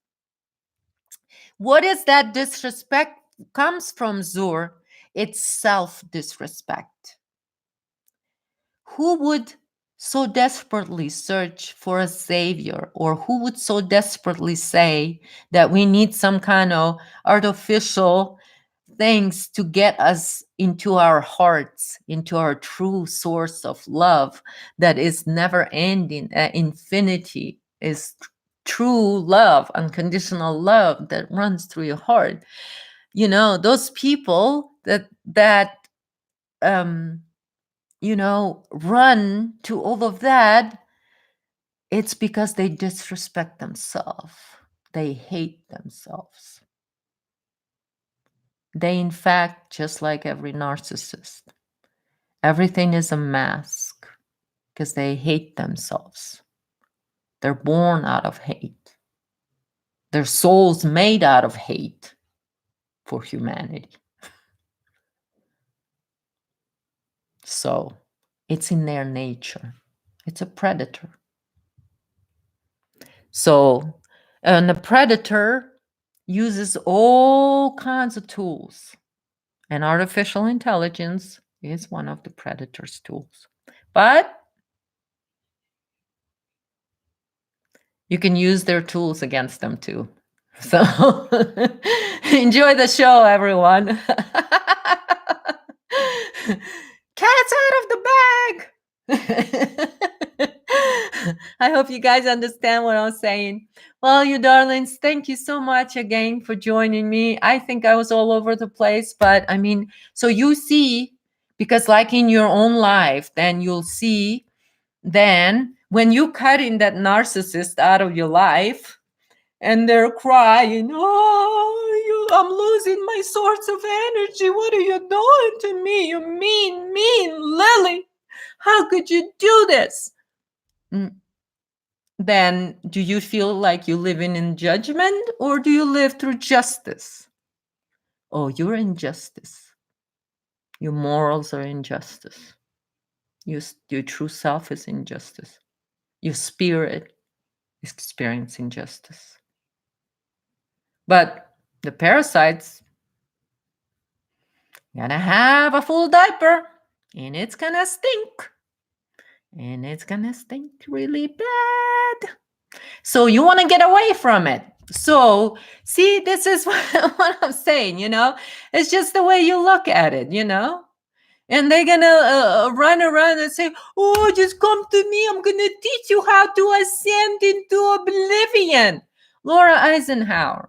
What is that disrespect comes from, Zur? It's self-disrespect. Who would so desperately search for a savior, or who would so desperately say that we need some kind of artificial things to get us into our hearts, into our true source of love that is never ending, infinity is true love, unconditional love that runs through your heart. Those people that run to all of that, it's because they disrespect themselves. They hate themselves. They, in fact, just like every narcissist, Everything is a mask because they hate themselves. They're born out of hate. Their soul's made out of hate for humanity. So it's in their nature. It's a predator. So, and the predator uses all kinds of tools, and artificial intelligence is one of the predator's tools. But you can use their tools against them too. So enjoy the show, everyone. Cat's out of the bag. I hope you guys understand what I'm saying. Well, you darlings, thank you so much again for joining me. I think I was all over the place, but I mean, so you see, because like in your own life, then you'll see, then when you cut in that narcissist out of your life and they're crying, oh, I'm losing my source of energy. What are you doing to me? You mean Lily. How could you do this? Then do you feel like you're living in judgment, or do you live through justice? Oh, you're in justice. Your morals are in justice. Your true self is in justice. Your spirit is experiencing justice. But the parasites gonna have a full diaper, and it's gonna stink. And it's gonna stink really bad. So you want to get away from it. So see, this is what I'm saying, it's just the way you look at it, and they're gonna run around and say, oh, just come to me, I'm gonna teach you how to ascend into oblivion. Laura Eisenhower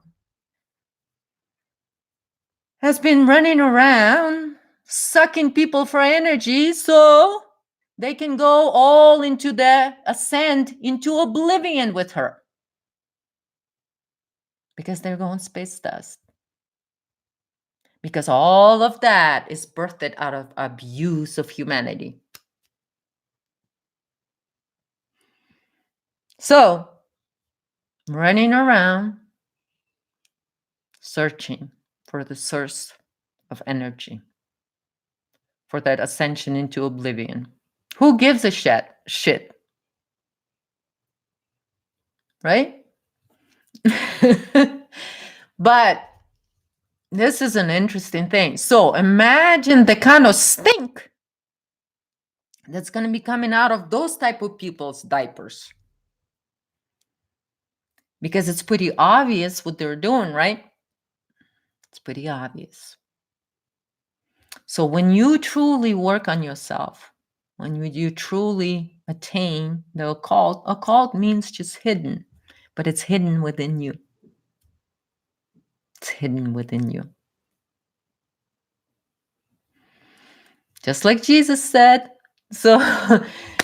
has been running around sucking people for energy so they can go all into the ascend into oblivion with her, because they're going space dust. Because all of that is birthed out of abuse of humanity. So, running around, searching for the source of energy, for that ascension into oblivion. Who gives a shit? Right? But this is an interesting thing. So imagine the kind of stink that's going to be coming out of those type of people's diapers. Because it's pretty obvious what they're doing, right? It's pretty obvious. So when you truly work on yourself, when you truly attain the occult means just hidden, but it's hidden within you. It's hidden within you. Just like Jesus said. So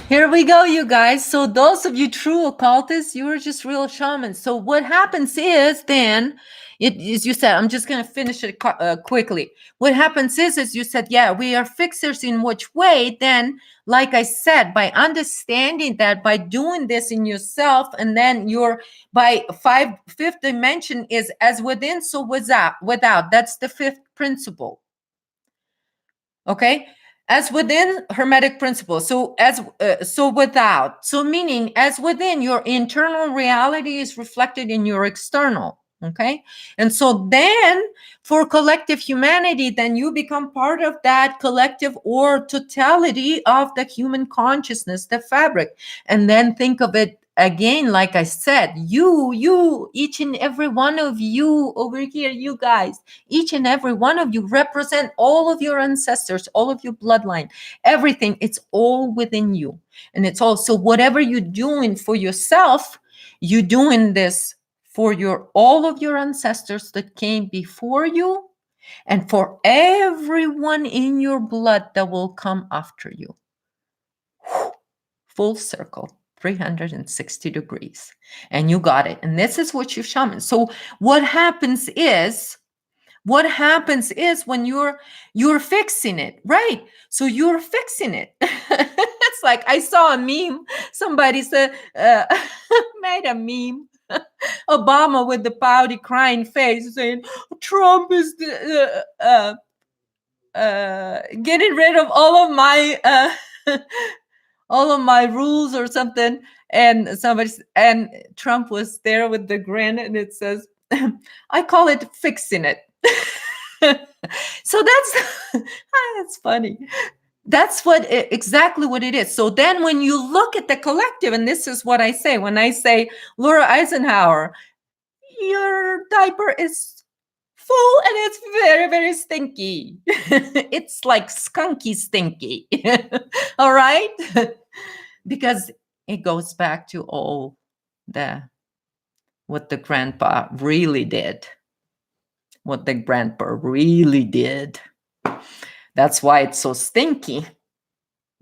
here we go, you guys. So those of you true occultists, you're just real shamans. So what happens is then, as you said, I'm just going to finish it quickly. What happens is, as you said, yeah, we are fixers in which way? Then, like I said, by understanding that, by doing this in yourself, and then you're by fifth dimension is as within, so without. That's the fifth principle. Okay, as within, hermetic principle. So so without, so meaning as within, your internal reality is reflected in your external. Okay, and so then for collective humanity, then you become part of that collective or totality of the human consciousness, the fabric. And then think of it again, like I said, you, each and every one of you over here, you guys, each and every one of you represent all of your ancestors, all of your bloodline, everything. It's all within you. And it's also whatever you're doing for yourself, you're doing this for all of your ancestors that came before you, and for everyone in your blood that will come after you. Full circle. 360 degrees, and you got it. And this is what you shaman. So what happens is, What happens is when you're fixing it, right? So you're fixing it. It's like I saw a meme. Somebody said, made a meme. Obama with the pouty, crying face, saying, "Trump is getting rid of all of my all of my rules or something." And Trump was there with the grin, and it says, "I call it fixing it." So that's funny. That's exactly what it is. So then when you look at the collective, and this is what I say when I say, Laura Eisenhower, your diaper is full and it's very, very stinky. It's like skunky stinky. All right? Because it goes back to all what the grandpa really did. What the grandpa really did. That's why it's so stinky.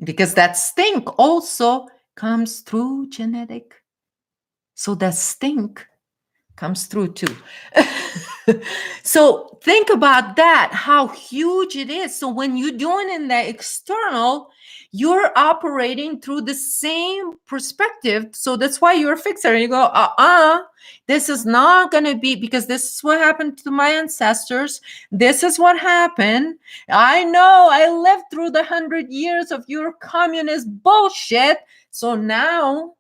Because that stink also comes through genetic. So that stink comes through too. So think about that, how huge it is. So when you're doing in the external, you're operating through the same perspective. So that's why you're a fixer. You go, this is not going to be, because this is what happened to my ancestors. This is what happened. I know I lived through the 100 years of your communist bullshit. So now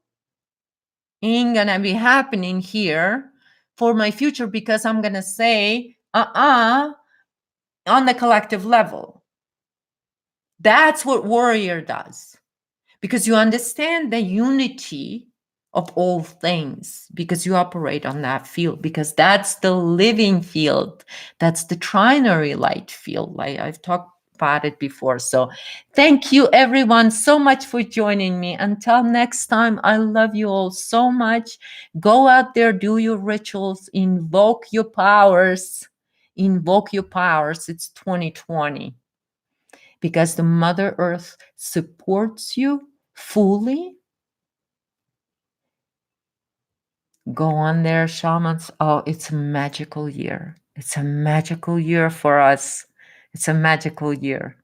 ain't going to be happening here for my future, because I'm going to say, on the collective level. That's what warrior does, because you understand the unity of all things, because you operate on that field, because that's the living field. That's the trinary light field. Like I've talked about it before. So thank you everyone so much for joining me. Until next time, I love you all so much. Go out there, do your rituals, invoke your powers. Invoke your powers. It's 2020. Because the Mother Earth supports you fully. Go on there, shamans. Oh, it's a magical year. It's a magical year for us. It's a magical year.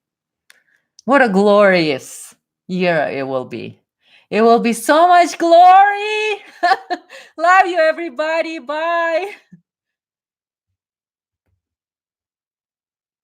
What a glorious year it will be. It will be so much glory. Love you, everybody. Bye.